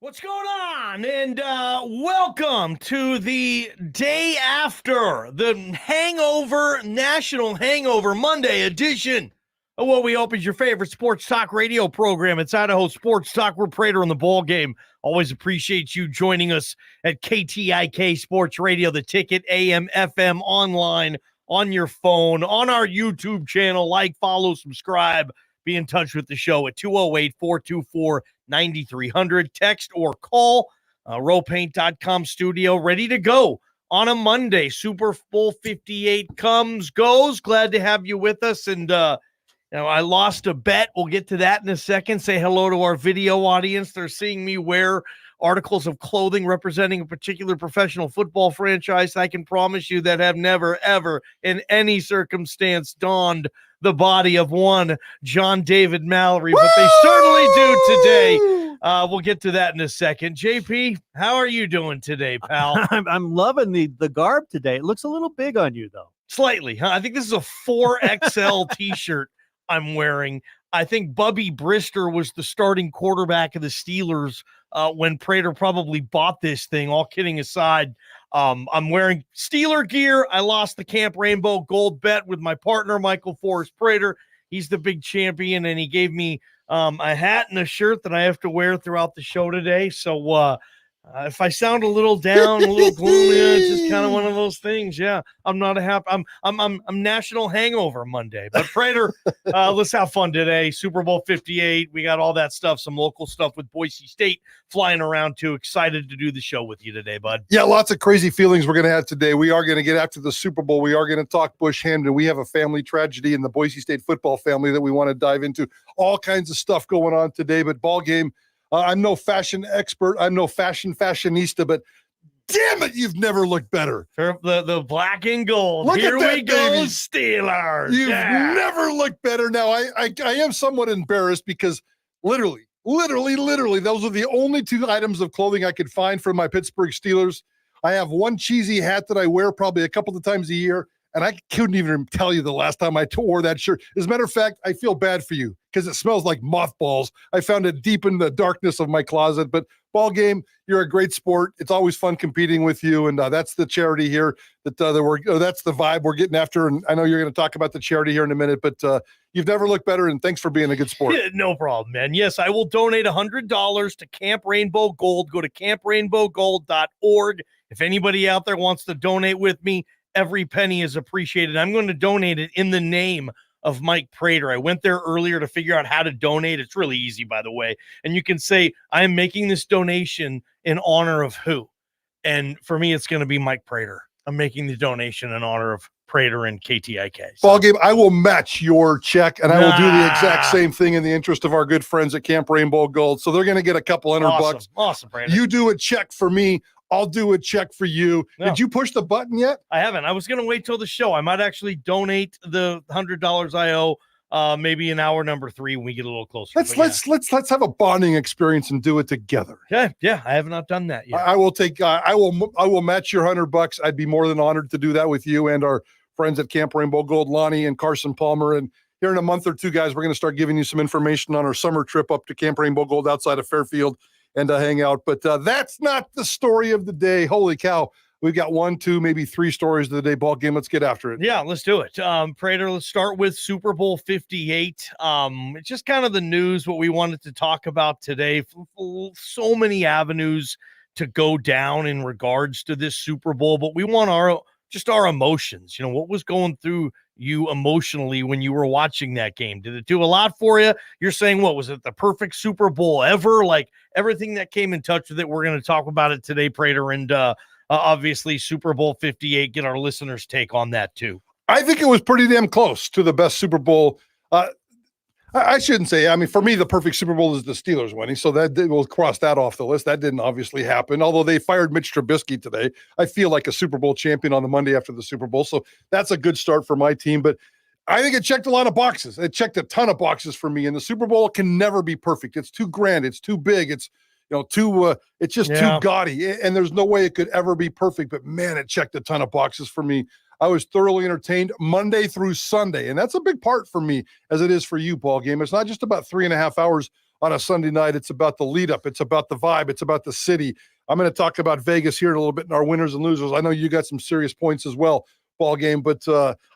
What's going on? And welcome to the day after the National Hangover Monday edition of what we hope is your favorite sports talk radio program. It's Idaho Sports Talk. We're Prater on the Ballgame. Always appreciate you joining us at KTIK Sports Radio, the ticket, AM, FM, online, on your phone, on our YouTube channel. Like, follow, subscribe. Be in touch with the show at 208-424-9300. Text or call. Rowpaint.com studio ready to go on a Monday. Super Bowl 58 goes. Glad to have you with us. And, I lost a bet. We'll get to that in a second. Say hello to our video audience. They're seeing me wear articles of clothing representing a particular professional football franchise. I can promise you that have never, ever, in any circumstance, donned the body of one John David Mallory, but they certainly do today. We'll get to that in a second. JP, how are you doing today, pal? I'm loving the garb today. It looks a little big on you, though. Slightly, huh? I think this is a 4XL t-shirt I'm wearing. I think Bubby Brister was the starting quarterback of the Steelers when Prater probably bought this thing, all kidding aside. I'm wearing Steeler gear. I lost the Camp Rainbow Gold bet with my partner, Michael Forrest Prater. He's the big champion, and he gave me a hat and a shirt that I have to wear throughout the show today. So if I sound a little down, a little gloomy, it's just kind of one of those things. Yeah, I'm not a happy. I'm National Hangover Monday, but Prater, let's have fun today. Super Bowl 58. We got all that stuff, some local stuff with Boise State flying around too. Excited to do the show with you today, bud. Yeah, lots of crazy feelings we're going to have today. We are going to get after the Super Bowl. We are going to talk Bush Hamdan. We have a family tragedy in the Boise State football family that we want to dive into. All kinds of stuff going on today, but ball game. I'm no fashion expert. I'm no fashionista, but damn it, you've never looked better. The black and gold. Look Here at that, we go, baby. Steelers. You've never looked better. Now, I am somewhat embarrassed because literally, those are the only two items of clothing I could find from my Pittsburgh Steelers. I have one cheesy hat that I wear probably a couple of times a year, and I couldn't even tell you the last time I wore that shirt. As a matter of fact, I feel bad for you because it smells like mothballs. I found it deep in the darkness of my closet. But ball game, you're a great sport. It's always fun competing with you, and that's the charity here. That's the vibe we're getting after. And I know you're going to talk about the charity here in a minute, but you've never looked better. And thanks for being a good sport. No problem, man. Yes, I will donate $100 to Camp Rainbow Gold. Go to camprainbowgold.org. If anybody out there wants to donate with me, every penny is appreciated. I'm going to donate it in the name of Mike Prater. I went there earlier to figure out how to donate. It's really easy, by the way. And you can say, I am making this donation in honor of who? And for me, it's going to be Mike Prater. I'm making the donation in honor of Prater and KTIK. So. Ball game, I will match your check, and I will do the exact same thing in the interest of our good friends at Camp Rainbow Gold. So they're going to get a couple $100. Awesome, Prater. You do a check for me. I'll do a check for you. No. Did you push the button yet? I haven't. I was going to wait till the show. I might actually donate the $100 I owe maybe in hour number 3 when we get a little closer. Let's have a bonding experience and do it together. Yeah. I have not done that yet. I will match your $100. I'd be more than honored to do that with you and our friends at Camp Rainbow Gold, Lonnie and Carson Palmer. And here in a month or two, guys, we're going to start giving you some information on our summer trip up to Camp Rainbow Gold outside of Fairfield and hang out. But that's not the story of the day. Holy cow. We've got 1, 2, maybe 3 stories of the day. Ball game. Let's get after it. Yeah, let's do it. Prater, let's start with Super Bowl 58. It's just kind of the news, what we wanted to talk about today. So many avenues to go down in regards to this Super Bowl, but we want our emotions. What was going through you emotionally when you were watching that game? Did it do a lot for you? You're saying, what was it, the perfect Super Bowl ever? Like everything that came in touch with it. We're going to talk about it today, Prater, and obviously Super Bowl 58. Get our listeners' take on that too. I think it was pretty damn close to the best Super Bowl. I shouldn't say. I mean, for me, the perfect Super Bowl is the Steelers winning, so we'll cross that off the list. That didn't obviously happen, although they fired Mitch Trubisky today. I feel like a Super Bowl champion on the Monday after the Super Bowl, so that's a good start for my team. But I think it checked a lot of boxes. It checked a ton of boxes for me, and the Super Bowl can never be perfect. It's too grand. It's too big. It's it's just too gaudy, and there's no way it could ever be perfect. But man, it checked a ton of boxes for me. I was thoroughly entertained Monday through Sunday, and that's a big part for me, as it is for you, ball game. It's not just about 3.5 hours on a Sunday night. It's about the lead up. It's about the vibe. It's about the city. I'm going to talk about Vegas here in a little bit in our winners and losers. I know you got some serious points as well, ball game, but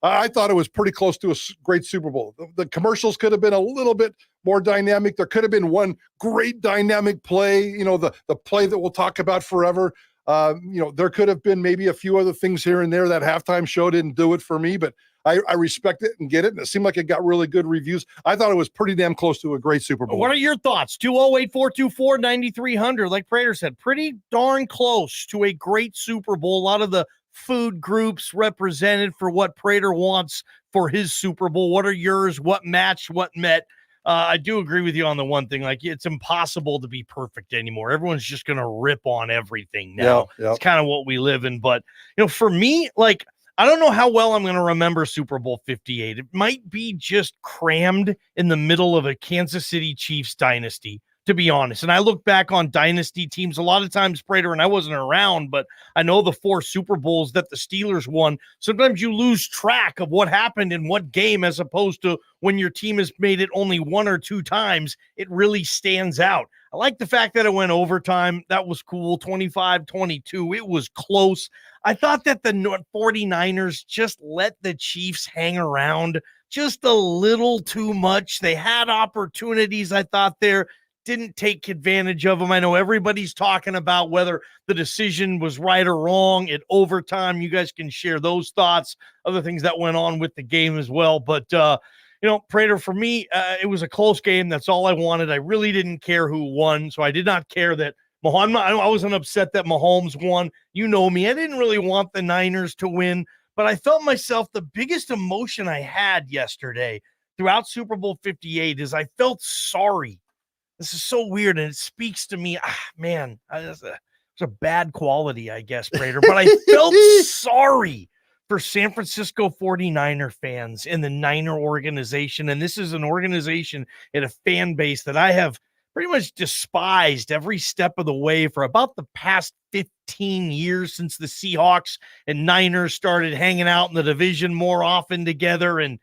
I thought it was pretty close to a great Super Bowl. The commercials could have been a little bit more dynamic. There could have been one great dynamic play, the play that we'll talk about forever. There could have been maybe a few other things here and there. That halftime show didn't do it for me, but I respect it and get it. And it seemed like it got really good reviews. I thought it was pretty damn close to a great Super Bowl. What are your thoughts? 208-424-9300. Like Prater said, pretty darn close to a great Super Bowl. A lot of the food groups represented for what Prater wants for his Super Bowl. What are yours? What matched? What met? I do agree with you on the one thing. Like, it's impossible to be perfect anymore. Everyone's just going to rip on everything now. Yeah. It's kind of what we live in. But, for me, like, I don't know how well I'm going to remember Super Bowl 58. It might be just crammed in the middle of a Kansas City Chiefs dynasty, to be honest. And I look back on dynasty teams a lot of times, Prater, and I wasn't around, but I know the 4 Super Bowls that the Steelers won. Sometimes you lose track of what happened in what game, as opposed to when your team has made it only 1 or 2 times, it really stands out. I like the fact that it went overtime. That was cool. 25-22. It was close. I thought that the 49ers just let the Chiefs hang around just a little too much. They had opportunities, I thought, there. Didn't take advantage of them. I know everybody's talking about whether the decision was right or wrong at overtime. You guys can share those thoughts, other things that went on with the game as well. But, Prater, for me, it was a close game. That's all I wanted. I really didn't care who won, so I did not care that Mahomes. I wasn't upset that Mahomes won. You know me. I didn't really want the Niners to win, but I felt myself, the biggest emotion I had yesterday throughout Super Bowl 58 is I felt sorry. This is so weird, and it speaks to me. It's a bad quality, I guess, Prater, but I felt sorry for San Francisco 49er fans and the Niner organization. And this is an organization and a fan base that I have pretty much despised every step of the way for about the past 15 years, since the Seahawks and Niners started hanging out in the division more often together. And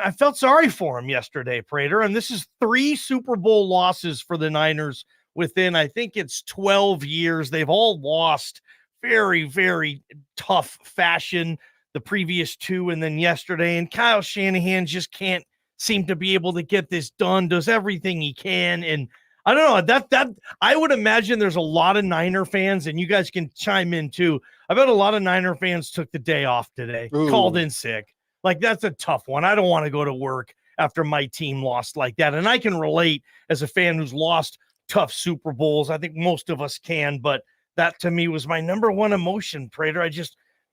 I felt sorry for him yesterday, Prater. And this is 3 Super Bowl losses for the Niners within, I think it's 12 years. They've all lost very, very tough fashion, the previous 2 and then yesterday. And Kyle Shanahan just can't seem to be able to get this done, does everything he can. And I don't know, that I would imagine there's a lot of Niner fans, and you guys can chime in too. I bet a lot of Niner fans took the day off today, called in sick. Like, that's a tough one. I don't want to go to work after my team lost like that. And I can relate as a fan who's lost tough Super Bowls. I think most of us can, but that to me was my number one emotion, Prater.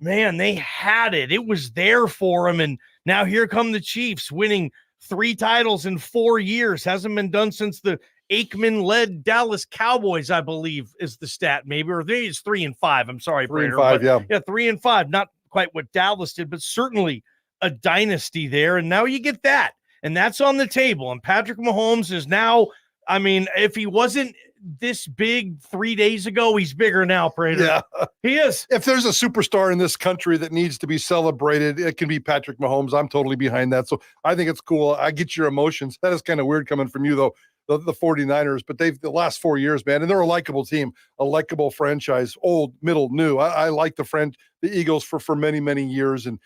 They had it. It was there for them. And now here come the Chiefs winning 3 titles in 4 years. Hasn't been done since the Aikman-led Dallas Cowboys, I believe, is the stat, maybe. Or maybe it's 3 and 5. I'm sorry, 3 and Prater, 5, yeah, 3 and 5. Not quite what Dallas did, but certainly a dynasty there. And now you get that. And that's on the table. And Patrick Mahomes is now, if he wasn't this big 3 days ago, he's bigger now, Prater. Yeah. He is. If there's a superstar in this country that needs to be celebrated, it can be Patrick Mahomes. I'm totally behind that. So I think it's cool. I get your emotions. That is kind of weird coming from you, though, the 49ers. But they've the last 4 years, man, and they're a likable team, a likable franchise, old, middle, new. I like the Eagles for many, many years. And,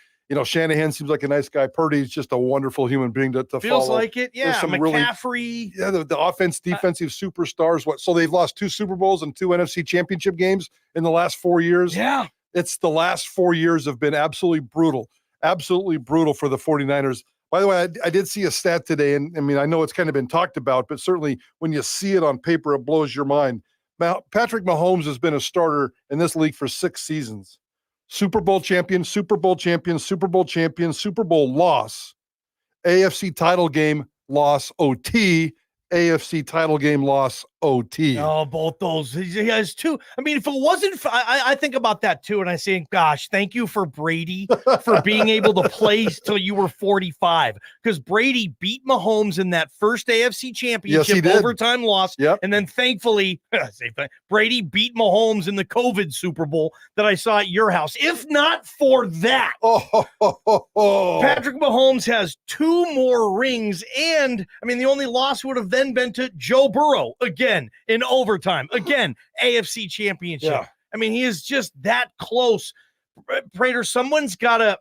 Shanahan seems like a nice guy. Purdy's just a wonderful human being to Feels follow. like it. Yeah. McCaffrey. The offense, defensive superstars. So they've lost 2 Super Bowls and 2 NFC championship games in the last 4 years. Yeah. It's the last 4 years have been absolutely brutal for the 49ers. By the way, I did see a stat today, and I know it's kind of been talked about, but certainly when you see it on paper, it blows your mind. Now, Patrick Mahomes has been a starter in this league for 6 seasons. Super Bowl champion, Super Bowl champion, Super Bowl champion, Super Bowl loss, AFC title game loss, OT, AFC title game loss, OT. Oh, both those. He has two. I mean, if it wasn't, I think about that too, and I say, gosh, thank you for Brady for being able to play till you were 45, because Brady beat Mahomes in that first AFC Championship overtime loss, and then thankfully, Brady beat Mahomes in the COVID Super Bowl that I saw at your house. If not for that, Patrick Mahomes has 2 more rings, and I mean, the only loss would have then been to Joe Burrow again in overtime. Again, AFC Championship. Yeah. I mean, he is just that close. Prater, someone's got to.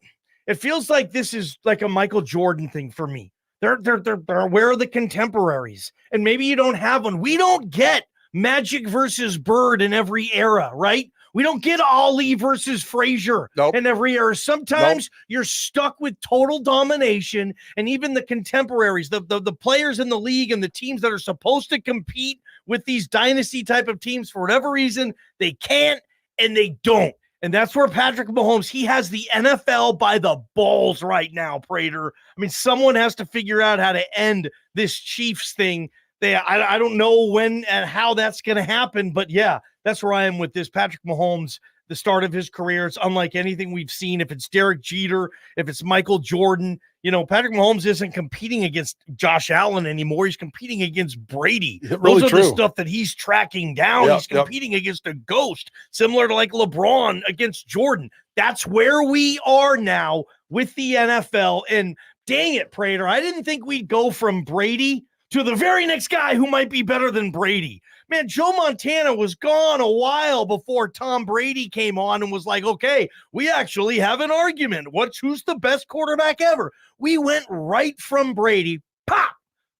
It feels like this is like a Michael Jordan thing for me. They're where are the contemporaries? And maybe you don't have one. We don't get Magic versus Bird in every era, right? We don't get Ali versus Frazier in every era. Sometimes you're stuck with total domination, and even the contemporaries, the players in the league and the teams that are supposed to compete with these dynasty type of teams, for whatever reason, they can't and they don't. And that's where Patrick Mahomes, he has the NFL by the balls right now, Prater. I mean, someone has to figure out how to end this Chiefs thing. I don't know when and how that's going to happen, but yeah, that's where I am with this. Patrick Mahomes, the start of his career, it's unlike anything we've seen. If it's Derek Jeter, if it's Michael Jordan, Patrick Mahomes isn't competing against Josh Allen anymore. He's competing against Brady. Those are the stuff that he's tracking down. He's competing against a ghost, similar to like LeBron against Jordan. That's where we are now with the NFL. And dang it, Prater, I didn't think we'd go from Brady to the very next guy who might be better than Brady. Man, Joe Montana was gone a while before Tom Brady came on and was like, okay, we actually have an argument. Who's the best quarterback ever? We went right from Brady, pop,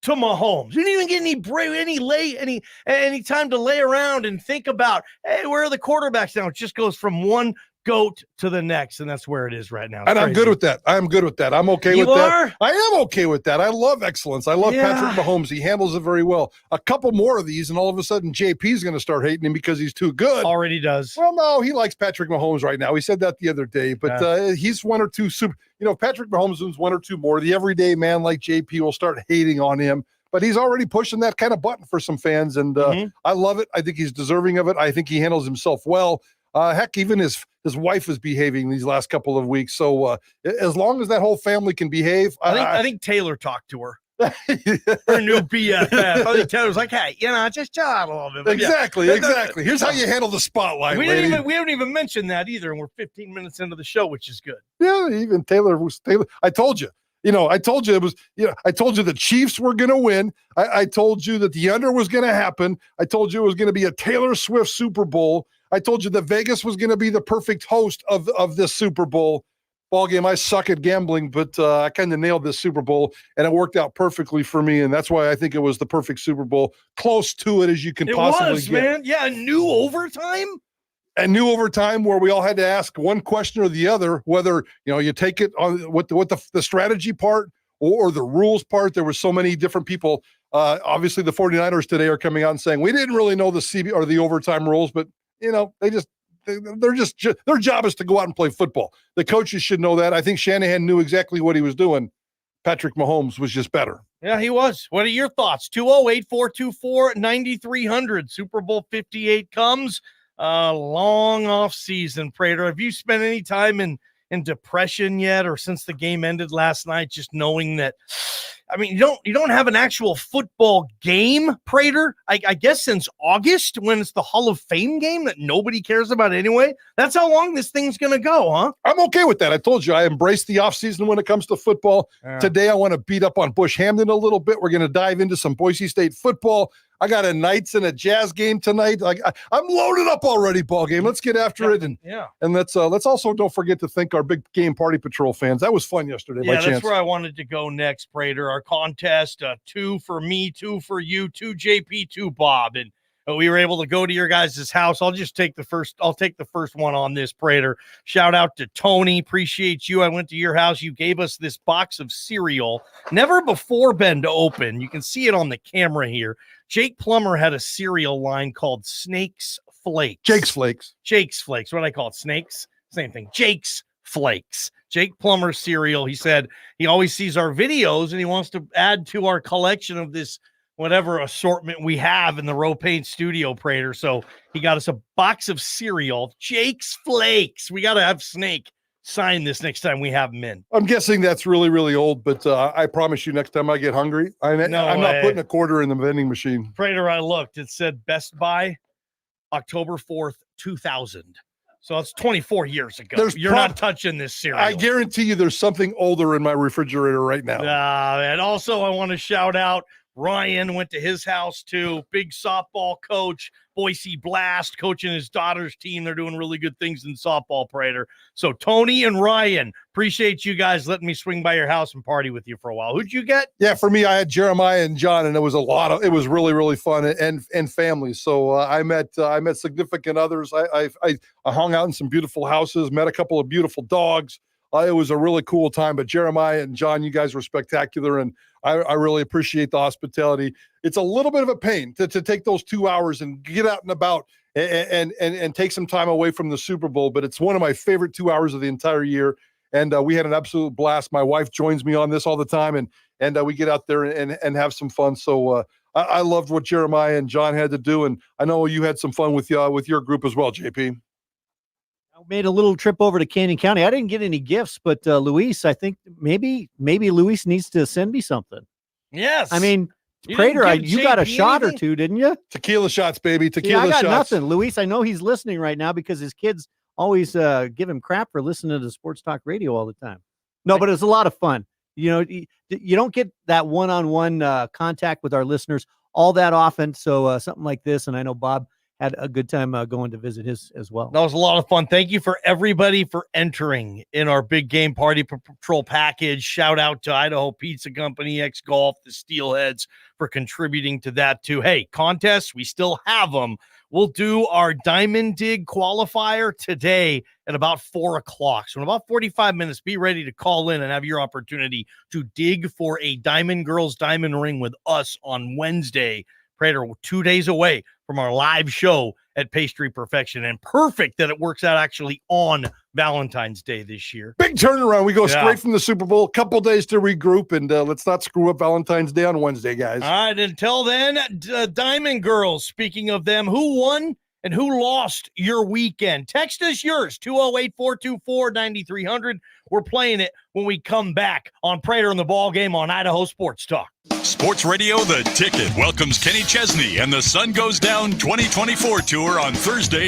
to Mahomes. We didn't even get any time to lay around and think about, hey, where are the quarterbacks now? It just goes from one GOAT to the next, and that's where it is right now. And I'm good with that. I'm okay with that. I am okay with that. I love excellence. I love Patrick Mahomes. He handles it very well. A couple more of these, and all of a sudden JP's going to start hating him because he's too good. Already does. Well, no, he likes Patrick Mahomes right now. He said that the other day, but he's one or two super. Patrick Mahomes wins one or two more. The everyday man like JP will start hating on him. But he's already pushing that kind of button for some fans, and I love it. I think he's deserving of it. I think he handles himself well. Heck, even his wife is behaving these last couple of weeks. So as long as that whole family can behave, I think Taylor talked to her. Her new BFF. I think Taylor's like, hey, just chill out a little bit. Exactly. Here's how you handle the spotlight. We haven't even mentioned that either, and we're 15 minutes into the show, which is good. Yeah, even Taylor. I told you. I told you I told you the Chiefs were going to win. I told you that the under was going to happen. I told you it was going to be a Taylor Swift Super Bowl. I told you that Vegas was going to be the perfect host of this Super Bowl. Ballgame, I suck at gambling, but I kind of nailed this Super Bowl, and it worked out perfectly for me, and that's why I think it was the perfect Super Bowl. Close to it as you can possibly get. Man. Yeah, new overtime? And new overtime where we all had to ask one question or the other, whether, you take it on what the strategy part or the rules part. There were so many different people. Obviously, the 49ers today are coming out and saying, we didn't really know the CB or the overtime rules, but their job is to go out and play football. The coaches should know that. I think Shanahan knew exactly what he was doing. Patrick Mahomes was just better. Yeah, he was. What are your thoughts? 208-424-9300. Super Bowl 58 comes. Long off season, Prater. Have you spent any time in depression yet, or since the game ended last night, just knowing that, you don't have an actual football game, Prater? I guess since August, when it's the Hall of Fame game that nobody cares about anyway. That's how long this thing's going to go, huh? I'm okay with that. I told you I embrace the offseason when it comes to football. Today I want to beat up on Bush Hamdan a little bit. We're going to dive into some Boise State football. I got a Knights and a Jazz game tonight. I'm loaded up already, Ballgame. Let's get after it. And let's also don't forget to thank our Big Game Party Patrol fans. That was fun yesterday. Yeah, that's where I wanted to go next, Prater. Our contest, 2 for me, 2 for you, 2 JP, 2 Bob. And we were able to go to your guys' house. I'll take the first one on this, Prater. Shout out to Tony. Appreciate you. I went to your house. You gave us this box of cereal. Never before been to open. You can see it on the camera here. Jake Plummer had a cereal line called Snake's Flakes. Jake's Flakes. What do I call it? Snakes? Same thing. Jake's Flakes. Jake Plummer cereal. He said he always sees our videos and he wants to add to our collection of this whatever assortment we have in the Ropain studio, Prater. So he got us a box of cereal, Jake's Flakes. We got to have Snake sign this next time we have him in. I'm guessing that's really, really old, but I promise you next time I get hungry, I'm not putting a quarter in the vending machine. Prater, I looked. It said Best Buy, October 4th, 2000. So it's 24 years ago. You're not touching this cereal. I guarantee you there's something older in my refrigerator right now. And also I want to shout out Ryan, went to his house too. Big softball coach, Boise Blast, coaching his daughter's team. They're doing really good things in softball, Prater. So Tony and Ryan, appreciate you guys letting me swing by your house and party with you for a while. Who'd you get? Yeah, for me, I had Jeremiah and John, and it was really, really fun and family. So I met significant others. I hung out in some beautiful houses, met a couple of beautiful dogs. It was a really cool time, but Jeremiah and John, you guys were spectacular, and I really appreciate the hospitality. It's a little bit of a pain to take those 2 hours and get out and about and take some time away from the Super Bowl, but it's one of my favorite 2 hours of the entire year, and we had an absolute blast. My wife joins me on this all the time, and we get out there and have some fun. So I loved what Jeremiah and John had to do, and I know you had some fun with your group as well, JP. I made a little trip over to Canyon County. I didn't get any gifts, but Luis, I think maybe Luis needs to send me something. Yes. I mean, Prater, you got a shot or two, didn't you? Tequila shots, baby. Tequila I got shots. nothing. Luis, I know he's listening right now because his kids always give him crap for listening to Sports Talk Radio all the time. No, but it's a lot of fun. You know, you don't get that one-on-one contact with our listeners all that often. So something like this, and I know Bob had a good time going to visit his as well. That was a lot of fun. Thank you for everybody for entering in our big game party patrol package. Shout out to Idaho Pizza Company, X Golf, the Steelheads for contributing to that too. Hey, contests, we still have them. We'll do our Diamond Dig qualifier today at about 4 o'clock. So in about 45 minutes, be ready to call in and have your opportunity to dig for a Diamond Girls Diamond Ring with us on Wednesday. Prater, 2 days away from our live show at Pastry Perfection, and perfect that it works out actually on Valentine's Day this year. Big turnaround. We go straight from the Super Bowl, a couple days to regroup, and let's not screw up Valentine's Day on Wednesday, guys. All right, until then, Diamond Girls, speaking of them, who won and who lost your weekend? Text us yours, 208-424-9300. We're playing it when we come back on Prater and the Ballgame on Idaho Sports Talk. Sports Radio The Ticket welcomes Kenny Chesney and the Sun Goes Down 2024 tour on Thursday,